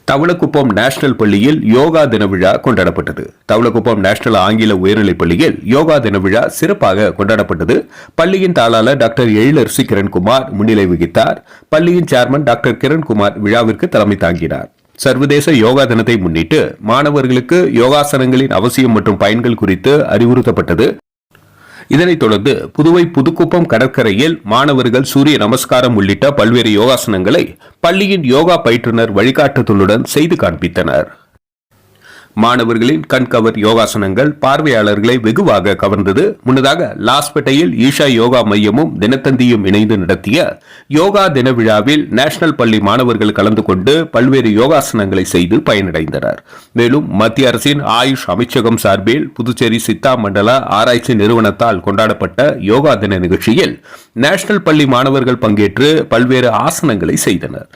Thavalakuppam national பள்ளியில் யோகா தின விழா கொண்டாடப்பட்டது. தவளக்குப்பம் நேஷனல் ஆங்கில உயர்நிலைப் பள்ளியில் யோகா தின விழா சிறப்பாக கொண்டாடப்பட்டது. பள்ளியின் தாளாளர் டாக்டர் எழிலரசி கிரண்குமார் முன்னிலை வகித்தார். பள்ளியின் சேர்மன் டாக்டர் கிரண்குமார் விழாவிற்கு தலைமை தாங்கினார். சர்வதேச யோகா தினத்தை முன்னிட்டு மாணவர்களுக்கு யோகாசனங்களின் அவசியம் மற்றும் பயன்கள் குறித்து அறிவுறுத்தப்பட்டது. இதனைத் தொடர்ந்து புதுவை புதுக்குப்பம் கடற்கரையில் மாணவர்கள் சூரிய நமஸ்காரம் உள்ளிட்ட பல்வேறு யோகாசனங்களை பள்ளியின் யோகா பயிற்றுனர் வழிகாட்டுதலுடன் செய்து காண்பித்தனர். மாணவர்களின் கண்கவர் யோகாசனங்கள் பார்வையாளர்களை வெகுவாக கவர்ந்தது. முன்னதாக லாஸ்பேட்டையில் ஈஷா யோகா மையமும் தினத்தந்தியும் இணைந்து நடத்திய யோகா தின விழாவில் நேஷனல் பள்ளி மாணவர்கள் கலந்து கொண்டு பல்வேறு யோகாசனங்களை செய்து பயனடைந்தனர். மேலும் மத்திய அரசின் ஆயுஷ் அமைச்சகம் சார்பில் புதுச்சேரி சித்தா மண்டல ஆராய்ச்சி நிறுவனத்தால் கொண்டாடப்பட்ட யோகா தின நிகழ்ச்சியில் நேஷனல் பள்ளி மாணவர்கள் பங்கேற்று பல்வேறு ஆசனங்களை செய்தனர்.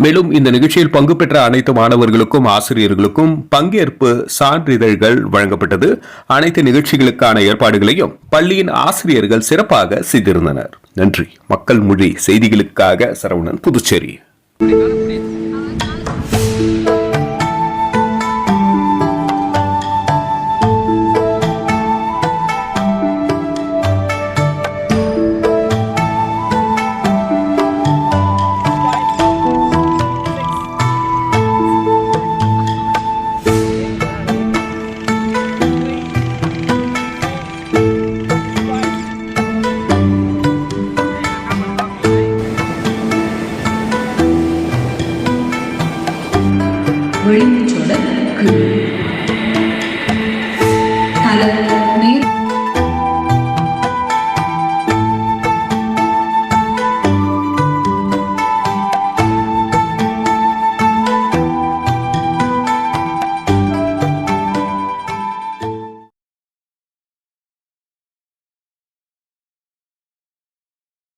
மேலும் இந்த நிகழ்ச்சியில் பங்கு பெற்ற அனைத்து மாணவர்களுக்கும் ஆசிரியர்களுக்கும் பங்கேற்பு சான்றிதழ்கள் வழங்கப்பட்டது. அனைத்து நிகழ்ச்சிகளுக்கான ஏற்பாடுகளையும் பள்ளியின் ஆசிரியர்கள் சிறப்பாக செய்திருந்தனர். நன்றி. மக்கள் மொழி செய்திகளுக்காக சரவணன், புதுச்சேரி.